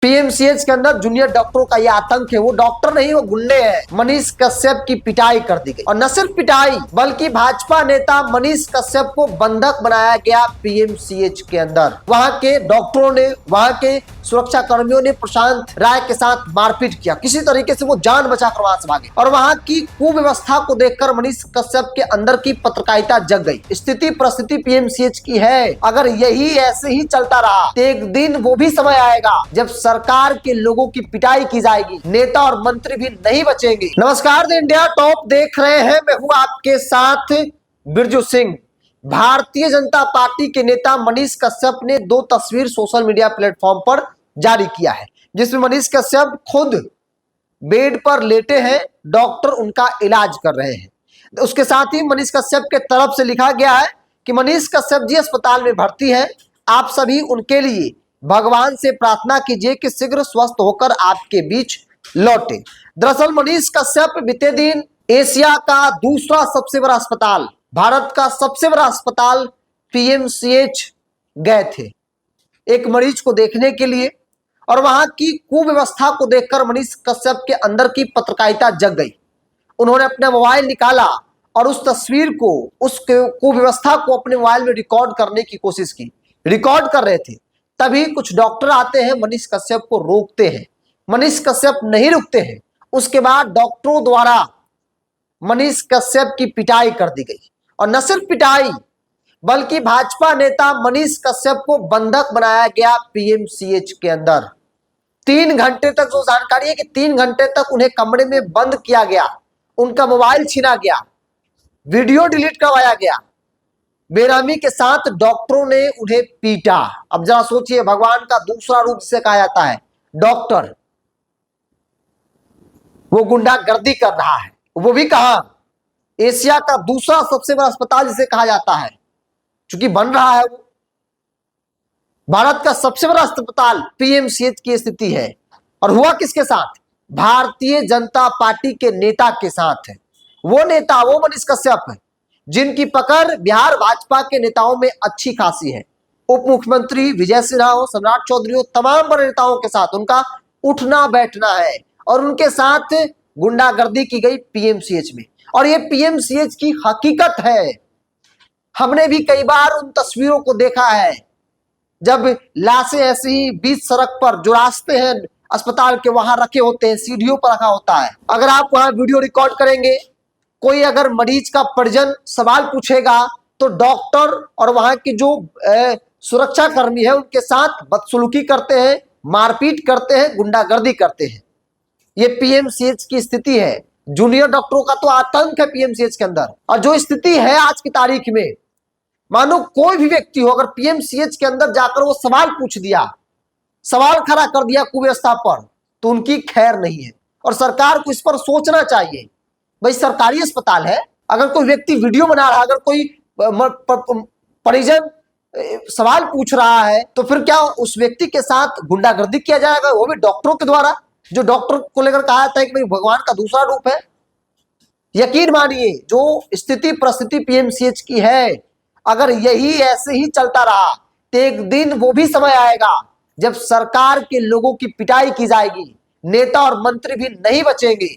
PMCH के अंदर junior डॉक्टरों का यह आतंक है। वो डॉक्टर नहीं, वो गुंडे हैं। मनीष कश्यप की पिटाई कर दी गई और न सिर्फ पिटाई बल्कि भाजपा नेता मनीष कश्यप को बंधक बनाया गया पीएमसीएच के अंदर। वहां के डॉक्टरों ने, वहां के सुरक्षा कर्मियों ने प्रशांत राय के साथ मारपीट किया। किसी तरीके से वो जान बचाकर वहां से भागे और वहां की कुव्यवस्था को देखकर मनीष कश्यप के अंदर की पत्रकारिता जग गई। स्थिति परिस्थिति पीएमसीएच की है। अगर यही ऐसे ही चलता रहा तो एक दिन वो भी समय आएगा जब सरकार के लोगों की पिटाई की जाएगी, नेता और मंत्री भी नहीं बचेंगे। नमस्कार, द इंडिया टॉप देख रहे हैं, मैं हूं आपके साथ बिरजू सिंह। भारतीय जनता पार्टी के नेता मनीष कश्यप ने दो तस्वीर सोशल मीडिया प्लेटफॉर्म पर जारी किया है, जिसमें मनीष कश्यप खुद बेड पर लेटे हैं, डॉक्टर उनका इलाज कर रहे हैं। उसके साथ ही मनीष कश्यप के तरफ से लिखा गया है कि मनीष कश्यप जी अस्पताल में भर्ती हैं, आप सभी उनके लिए भगवान से प्रार्थना कीजिए कि शीघ्र स्वस्थ होकर आपके बीच लौटे। दरअसल मनीष कश्यप बीते दिन एशिया का दूसरा सबसे बड़ा अस्पताल, भारत का सबसे बड़ा अस्पताल पीएमसीएच गए थे एक मरीज को देखने के लिए, और वहां की कुव्यवस्था को देखकर मनीष कश्यप के अंदर की पत्रकारिता जग गई। उन्होंने अपना मोबाइल निकाला और उस तस्वीर को, उस कुव्यवस्था को अपने मोबाइल में रिकॉर्ड करने की कोशिश की। रिकॉर्ड कर रहे थे, तभी कुछ डॉक्टर आते हैं, मनीष कश्यप को रोकते हैं। मनीष कश्यप नहीं रुकते हैं। उसके बाद डॉक्टरों द्वारा मनीष कश्यप की पिटाई कर दी गई और न सिर्फ पिटाई बल्कि भाजपा नेता मनीष कश्यप को बंधक बनाया गया पीएमसीएच के अंदर। 3 घंटे तक, जो जानकारी है कि 3 घंटे तक उन्हें कमरे में बंद किया गया, उनका मोबाइल छीना गया, वीडियो डिलीट करवाया गया, बेरहमी के साथ डॉक्टरों ने उन्हें पीटा। अब जरा सोचिए, भगवान का दूसरा रूप जिसे कहा जाता है डॉक्टर, वो गुंडागर्दी कर रहा है, वो भी कहा एशिया का दूसरा सबसे बड़ा अस्पताल जिसे कहा जाता है, क्योंकि बन रहा है वो भारत का सबसे बड़ा अस्पताल पीएमसीएच की स्थिति है। और हुआ किसके साथ? भारतीय जनता पार्टी के नेता के साथ है। वो नेता, वो मनीष कश्यप है जिनकी पकड़ बिहार भाजपा के नेताओं में अच्छी खासी है। उप मुख्यमंत्री विजय सिन्हा हो, सम्राट चौधरी हो, तमाम बड़े नेताओं के साथ उनका उठना बैठना है और उनके साथ गुंडागर्दी की गई पीएमसीएच में। और ये पीएमसीएच की हकीकत है। हमने भी कई बार उन तस्वीरों को देखा है जब लाशें ऐसी ही बीच सड़क पर, जो रास्ते हैं अस्पताल के, वहां रखे होते हैं, सीढ़ियों पर रखा होता है। अगर आप वहां वीडियो रिकॉर्ड करेंगे, कोई अगर मरीज का परिजन सवाल पूछेगा तो डॉक्टर और वहां की जो सुरक्षा कर्मी है उनके साथ बदसलूकी करते हैं, मारपीट करते हैं, गुंडागर्दी करते हैं। ये पीएमसीएच की स्थिति है। जूनियर डॉक्टरों का तो आतंक है पीएमसीएच के अंदर। और जो स्थिति है आज की तारीख में, मानो कोई भी व्यक्ति हो, अगर पीएमसीएच के अंदर जाकर वो सवाल पूछ दिया, सवाल खड़ा कर दिया कुव्यवस्था पर, तो उनकी खैर नहीं है। और सरकार को इस पर सोचना चाहिए। भाई सरकारी अस्पताल है, अगर कोई व्यक्ति वीडियो बना रहा है, अगर कोई परिजन सवाल पूछ रहा है, तो फिर क्या उस व्यक्ति के साथ गुंडागर्दी किया जाएगा, वो भी डॉक्टरों के द्वारा, जो डॉक्टर को लेकर कहा जाता है कि भाई भगवान का दूसरा रूप है। यकीन मानिए, जो स्थिति परिस्थिति पीएमसीएच की है, अगर यही ऐसे ही चलता रहा तो एक दिन वो भी समय आएगा जब सरकार के लोगों की पिटाई की जाएगी, नेता और मंत्री भी नहीं बचेंगे।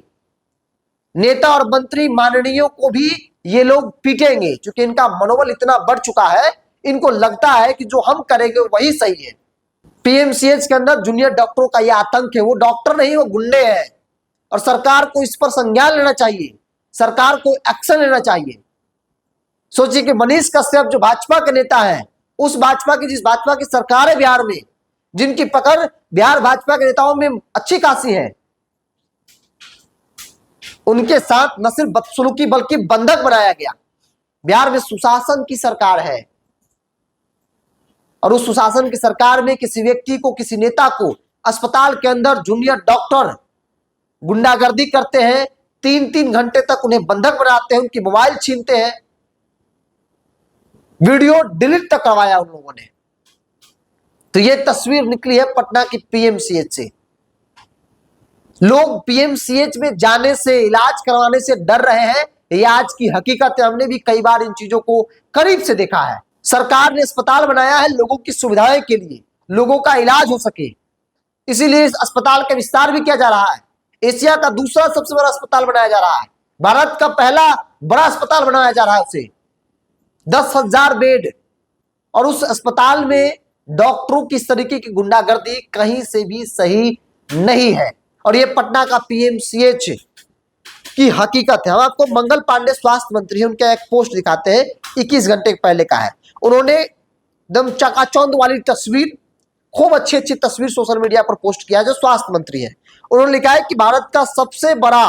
नेता और मंत्री माननीयों को भी ये लोग पीटेंगे, क्योंकि इनका मनोबल इतना बढ़ चुका है, इनको लगता है कि जो हम करेंगे वही सही है। पीएमसीएच के अंदर जूनियर डॉक्टरों का यह आतंक है। वो डॉक्टर नहीं, वो गुंडे हैं। और सरकार को इस पर संज्ञान लेना चाहिए, सरकार को एक्शन लेना चाहिए। सोचिए कि मनीष कश्यप जो भाजपा के नेता हैं, उस भाजपा की, जिस भाजपा की सरकार है बिहार में, जिनकी पकड़ बिहार भाजपा के नेताओं में अच्छी खासी है, उनके साथ न सिर्फ बदसलूकी बल्कि बंधक बनाया गया। बिहार में सुशासन की सरकार है और उस सुशासन की सरकार में किसी व्यक्ति को, किसी नेता को अस्पताल के अंदर जूनियर डॉक्टर गुंडागर्दी करते हैं, 3-3 घंटे तक उन्हें बंधक बनाते हैं, उनकी मोबाइल छीनते हैं, वीडियो डिलीट तक करवाया उन लोगों ने। तो ये तस्वीर निकली है पटना की पीएमसीएच से। लोग पीएमसीएच में जाने से, इलाज करवाने से डर रहे हैं। ये आज की हकीकत है। हमने भी कई बार इन चीजों को करीब से देखा है। सरकार ने अस्पताल बनाया है लोगों की सुविधाएं के लिए, लोगों का इलाज हो सके, इसीलिए इस अस्पताल का विस्तार भी किया जा रहा है। एशिया का दूसरा सबसे बड़ा अस्पताल बनाया जा रहा है, भारत का पहला बड़ा अस्पताल बनाया जा रहा है उसे, 10,000 बेड। और उस अस्पताल में डॉक्टरों की इस तरीके की गुंडागर्दी कहीं से भी सही नहीं है। और ये पटना का पीएमसीएच की हकीकत है। हम आपको मंगल पांडे स्वास्थ्य मंत्री हैं, उनका एक पोस्ट दिखाते हैं, 21 घंटे पहले का है। उन्होंने एकदम चकाचौंध वाली तस्वीर, खूब अच्छी अच्छी तस्वीर सोशल मीडिया पर पोस्ट किया है, जो स्वास्थ्य मंत्री है। उन्होंने लिखा है कि भारत का सबसे बड़ा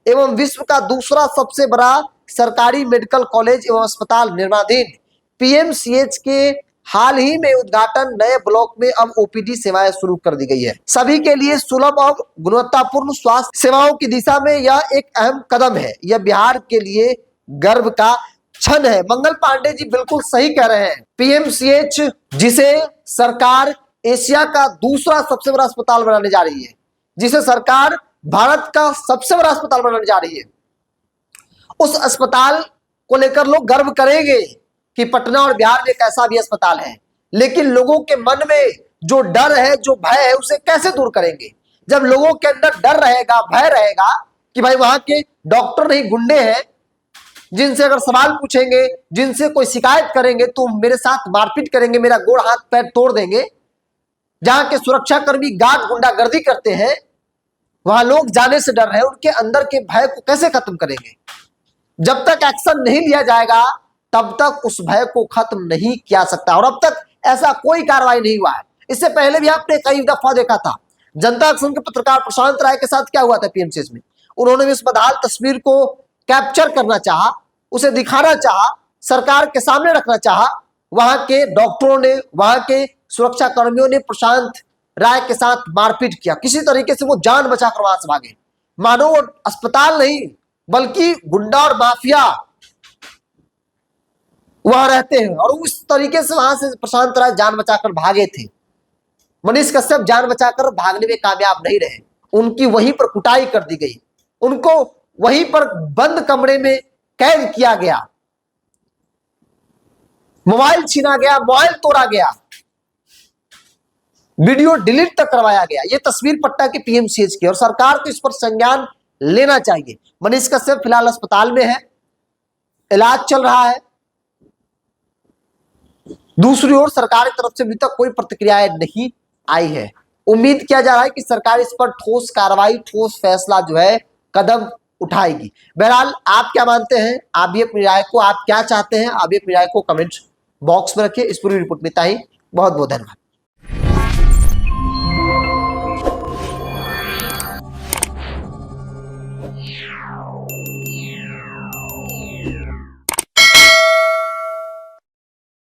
एवं विश्व का दूसरा सबसे बड़ा सरकारी मेडिकल कॉलेज एवं अस्पताल निर्माणाधीन पीएमसीएच के हाल ही में उद्घाटन नए ब्लॉक में अब ओपीडी सेवाएं शुरू कर दी गई है। सभी के लिए सुलभ और गुणवत्तापूर्ण स्वास्थ्य सेवाओं की दिशा में यह एक अहम कदम है। यह बिहार के लिए गर्व का क्षण है। मंगल पांडे जी बिल्कुल सही कह रहे हैं। पीएमसीएच, जिसे सरकार एशिया का दूसरा सबसे बड़ा अस्पताल बनाने जा रही है, जिसे सरकार भारत का सबसे बड़ा अस्पताल बनाने जा रही है, उस अस्पताल को लेकर लोग गर्व करेंगे कि पटना और बिहार में एक ऐसा भी अस्पताल है। लेकिन लोगों के मन में जो डर है, जो भय है, उसे कैसे दूर करेंगे? जब लोगों के अंदर डर रहेगा, भय रहेगा कि भाई वहां के डॉक्टर नहीं गुंडे हैं, जिनसे अगर सवाल पूछेंगे, जिनसे कोई शिकायत करेंगे तो मेरे साथ मारपीट करेंगे, मेरा गोड़ हाथ पैर तोड़ देंगे, जहां के सुरक्षाकर्मी गार्ड गुंडागर्दी करते हैं, वहां लोग जाने से डर रहे हैं, उनके अंदर के भय को कैसे खत्म करेंगे? जब तक एक्शन नहीं लिया जाएगा तब तक उस भय को खत्म नहीं किया सकता। और अब तक ऐसा कोई कार्रवाई नहीं हुआ है। इससे पहले भी आपने कई दफा देखा था, जनता संघ के पत्रकार प्रशांत राय के साथ क्या हुआ था पीएमसीएच में। उन्होंने इस बदहाल तस्वीर को कैप्चर करना चाहा, उसे दिखाना चाहा, सरकार के सामने रखना चाहा। वहां के डॉक्टरों ने, वहां के सुरक्षा कर्मियों ने प्रशांत राय के साथ मारपीट किया। किसी तरीके से वो जान बचाकर वहां से भागे, मानो वो अस्पताल नहीं बल्कि गुंडा और माफिया वहां रहते हैं। और उस तरीके से वहां से प्रशांत राय जान बचाकर भागे थे। मनीष कश्यप जान बचाकर भागने में कामयाब नहीं रहे, उनकी वहीं पर कुटाई कर दी गई, उनको वहीं पर बंद कमरे में कैद किया गया, मोबाइल छीना गया, मोबाइल तोड़ा गया, वीडियो डिलीट तक करवाया गया। ये तस्वीर पटना के पीएमसीएच की। और सरकार को इस पर संज्ञान लेना चाहिए। मनीष कश्यप फिलहाल अस्पताल में है, इलाज चल रहा है। दूसरी ओर सरकार की तरफ से अभी तक कोई प्रतिक्रियाएं नहीं आई है। उम्मीद किया जा रहा है कि सरकार इस पर ठोस कार्रवाई, ठोस फैसला जो है कदम उठाएगी। बहरहाल आप क्या मानते हैं? आप भी अपनी राय को, आप क्या चाहते हैं, आप भी अपनी राय को कमेंट बॉक्स में रखिए। इस पूरी रिपोर्ट में इतना ही। बहुत बहुत धन्यवाद।